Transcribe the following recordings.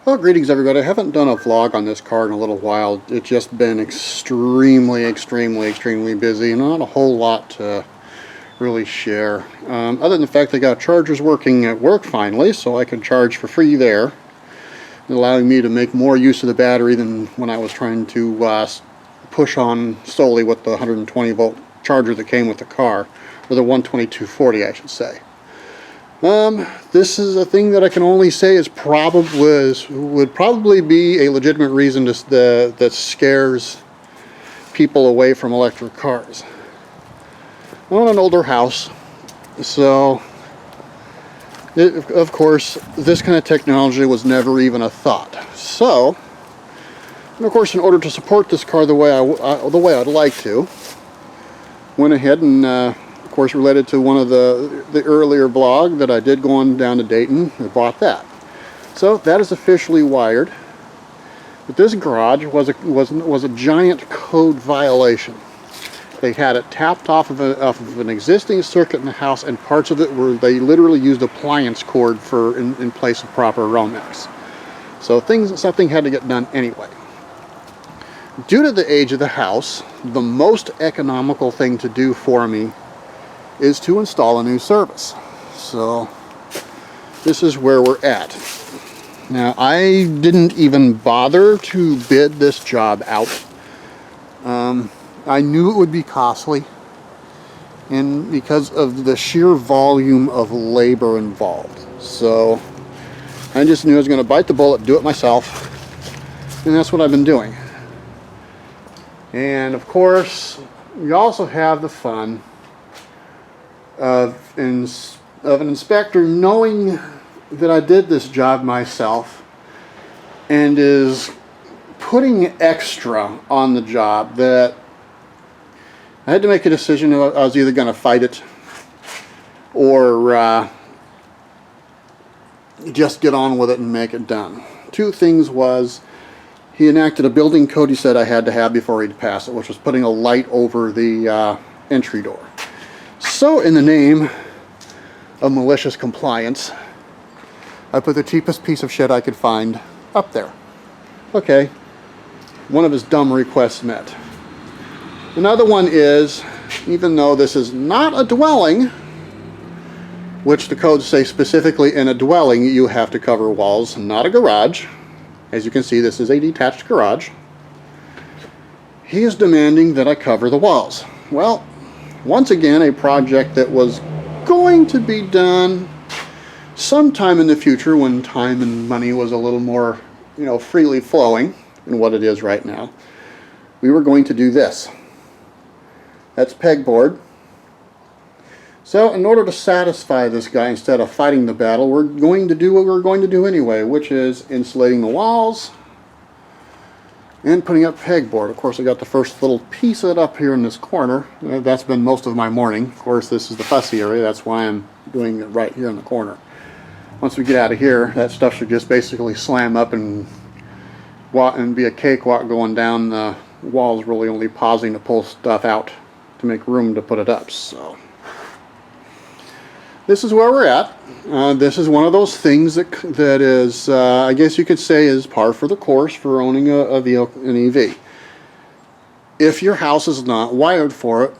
Well, greetings everybody. I haven't done a vlog on this car in a little while. It's just been extremely busy and not a whole lot to really share. Other than the fact they got chargers working at work finally, so I can charge for free there, allowing me to make more use of the battery than when I was trying to push on solely with the 120 volt charger that came with the car, or the 12240 I should say. This is a thing that I can only say is would probably be a legitimate reason that scares people away from electric cars. I own an older house, so of course this kind of technology was never even a thought. So, and of course, in order to support this car the way I'd like to, went ahead and of course, related to one of the earlier vlog that I did going down to Dayton, I bought that. So that is officially wired. But this garage was a giant code violation. They had it tapped off of an existing circuit in the house, and parts of it were they literally used appliance cord for in place of proper Romex. So something had to get done anyway. Due to the age of the house, the most economical thing to do for me is to install a new service. So this is where we're at. Now, I didn't even bother to bid this job out. I knew it would be costly, and because of the sheer volume of labor involved. So I just knew I was going to bite the bullet, do it myself, and that's what I've been doing. And of course, you also have the fun of an inspector knowing that I did this job myself and is putting extra on the job that I had to make a decision. I was either going to fight it or just get on with it and make it done. Two things was, he enacted a building code he said I had to have before he'd pass it, which was putting a light over the entry door. So, in the name of malicious compliance, I put the cheapest piece of shit I could find up there. Okay, one of his dumb requests met. Another one is, even though this is not a dwelling, which the codes say specifically in a dwelling you have to cover walls, not a garage. As you can see, this is a detached garage. He is demanding that I cover the walls. Well, once again, a project that was going to be done sometime in the future when time and money was a little more, freely flowing than what it is right now. We were going to do this. That's pegboard. So in order to satisfy this guy, instead of fighting the battle, we're going to do what we're going to do anyway, which is insulating the walls and putting up pegboard. Of course, I got the first little piece of it up here in this corner. That's been most of my morning. Of course, this is the fussy area. That's why I'm doing it right here in the corner. Once we get out of here, that stuff should just basically slam up and be a cakewalk going down. The walls, really only pausing to pull stuff out to make room to put it up. So this is where we're at. This is one of those things that is, I guess you could say, is par for the course for owning a vehicle, an EV. If your house is not wired for it,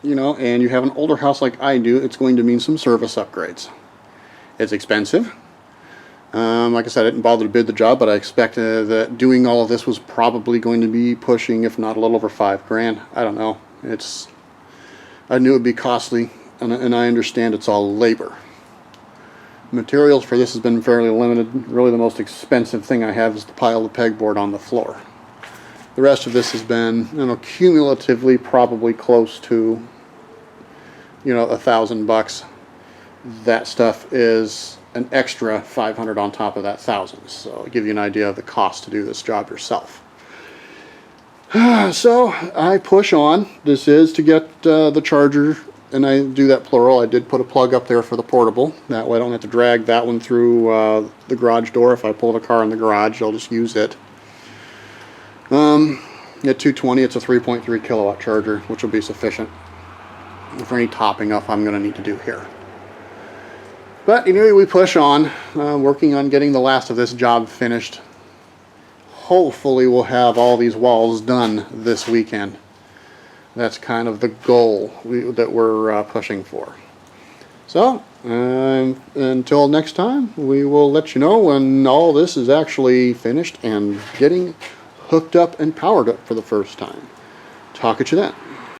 and you have an older house like I do, it's going to mean some service upgrades. It's expensive. Like I said, I didn't bother to bid the job, but I expect that doing all of this was probably going to be pushing, if not a little over $5,000. I don't know. I knew it would be costly. And I understand it's all labor. Materials for this has been fairly limited. Really the most expensive thing I have is the pile of pegboard on the floor. The rest of this has been, cumulatively probably close to, $1,000. That stuff is an extra $500 on top of that $1,000. So I'll give you an idea of the cost to do this job yourself. So I push on. This is to get the charger. And I do that plural. I did put a plug up there for the portable. That way I don't have to drag that one through the garage door. If I pull the car in the garage, I'll just use it. At 220, it's a 3.3 kilowatt charger, which will be sufficient for any topping up I'm going to need to do here. But anyway, we push on, working on getting the last of this job finished. Hopefully we'll have all these walls done this weekend. That's kind of the goal that we're pushing for. So, until next time, we will let you know when all this is actually finished and getting hooked up and powered up for the first time. Talk at you then.